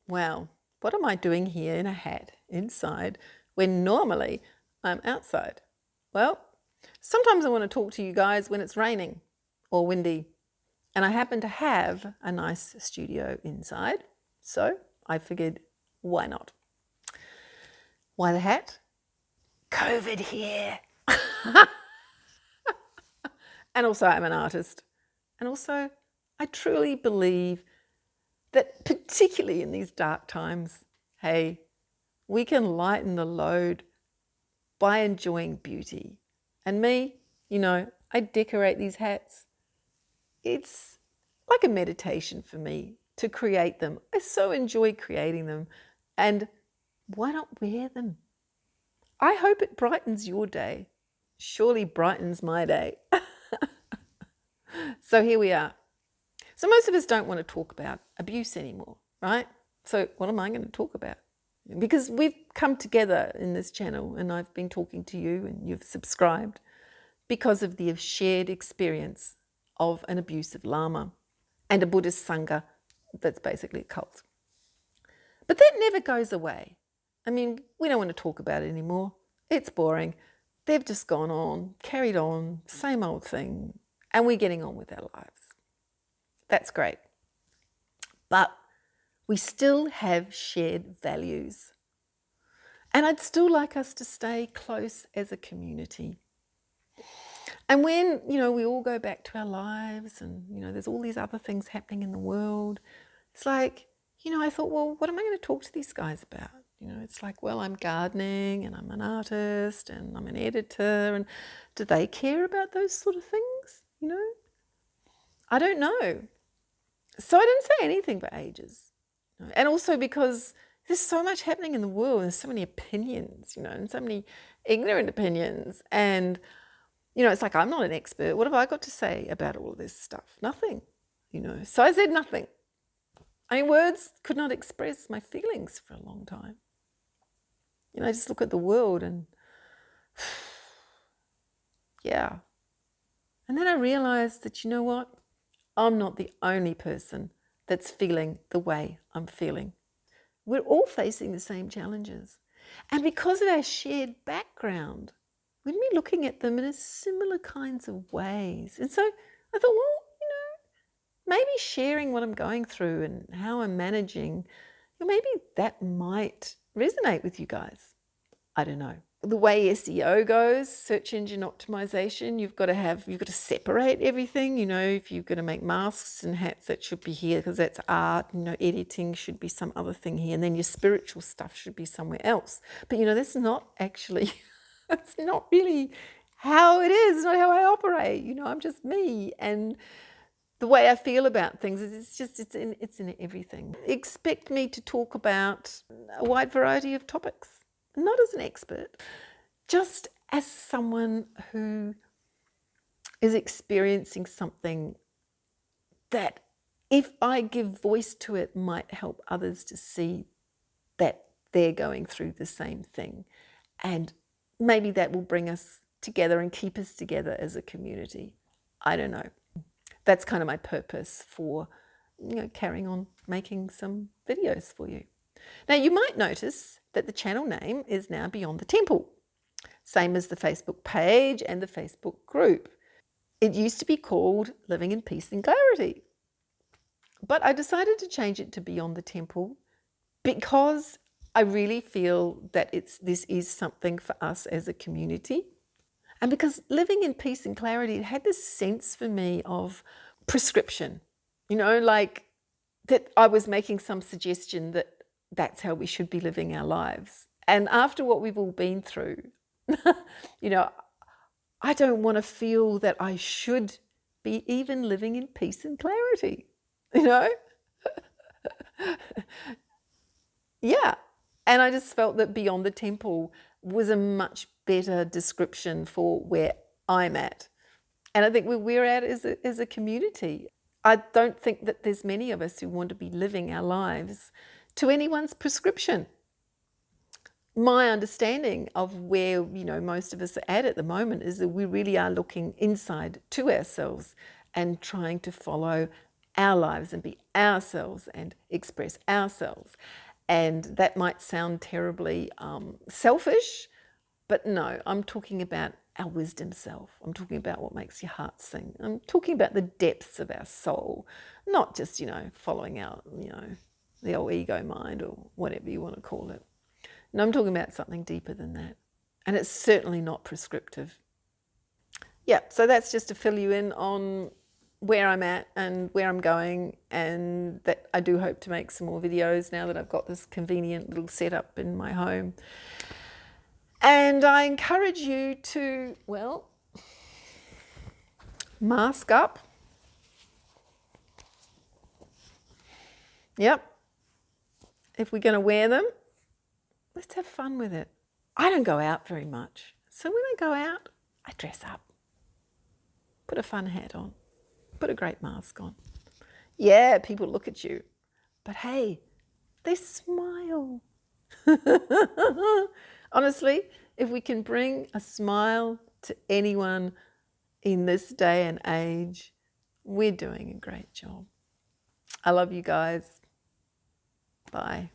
Wow, what am I doing here in a hat inside when normally I'm outside? Well, sometimes I want to talk to you guys when it's raining or windy, and I happen to have a nice studio inside, so I figured, why not? Why the hat? COVID here. And also I'm an artist. And also I truly believe that particularly in these dark times, hey, we can lighten the load by enjoying beauty. And me, I decorate these hats. It's like a meditation for me to create them. I so enjoy creating them. And why not wear them? I hope it brightens your day. Surely brightens my day. So here we are. So most of us don't want to talk about abuse anymore, right? So what am I going to talk about? Because we've come together in this channel and I've been talking to you and you've subscribed because of the shared experience of an abusive lama and a Buddhist Sangha that's basically a cult. But that never goes away. I mean, we don't want to talk about it anymore. It's boring. They've just gone on, carried on, same old thing, and we're getting on with our lives. That's great. But we still have shared values. And I'd still like us to stay close as a community. And when, we all go back to our lives and, there's all these other things happening in the world, it's like, I thought, well, what am I going to talk to these guys about? It's like, well, I'm gardening and I'm an artist and I'm an editor. And do they care about those sort of things? I don't know. So I didn't say anything for ages. And also because there's so much happening in the world, there's so many opinions, and so many ignorant opinions. And, it's like, I'm not an expert. What have I got to say about all of this stuff? Nothing, So I said nothing. I mean, words could not express my feelings for a long time. I just look at the world and, yeah. And then I realized that, what? I'm not the only person that's feeling the way I'm feeling. We're all facing the same challenges. And because of our shared background, we'd be looking at them in similar kinds of ways. And so I thought, well, maybe sharing what I'm going through and how I'm managing, maybe that might resonate with you guys. I don't know. The way SEO goes, search engine optimization, you've got to separate everything. If you're going to make masks and hats, that should be here because that's art. Editing should be some other thing here. And then your spiritual stuff should be somewhere else. But, that's not actually, that's not really how it is. It's not how I operate. I'm just me. And the way I feel about things is it's in everything. Expect me to talk about a wide variety of topics. Not as an expert, just as someone who is experiencing something that, if I give voice to it, might help others to see that they're going through the same thing. And maybe that will bring us together and keep us together as a community. I don't know. That's kind of my purpose for, carrying on making some videos for you. Now, you might notice that the channel name is now Beyond the Temple, same as the Facebook page and the Facebook group. It used to be called Living in Peace and Clarity, but I decided to change it to Beyond the Temple because I really feel that this is something for us as a community. And because living in peace and clarity, it had this sense for me of prescription, like that I was making some suggestion that that's how we should be living our lives. And after what we've all been through, I don't want to feel that I should be even living in peace and clarity, Yeah. And I just felt that Beyond the Temple was a much better description for where I'm at. And I think where we're at as a community. I don't think that there's many of us who want to be living our lives to anyone's prescription. My understanding of where, most of us are at the moment is that we really are looking inside to ourselves and trying to follow our lives and be ourselves and express ourselves. And that might sound terribly selfish, but no, I'm talking about our wisdom self. I'm talking about what makes your heart sing. I'm talking about the depths of our soul, not just, following out, the old ego mind or whatever you want to call it. And I'm talking about something deeper than that. And it's certainly not prescriptive. Yeah, so that's just to fill you in on where I'm at and where I'm going, and that I do hope to make some more videos now that I've got this convenient little setup in my home. And I encourage you to, well, mask up. Yep. If we're going to wear them, let's have fun with it. I don't go out very much. So when I go out, I dress up. Put a fun hat on. Put a great mask on. Yeah, people look at you. But hey, they smile. Honestly, if we can bring a smile to anyone in this day and age, we're doing a great job. I love you guys. Bye.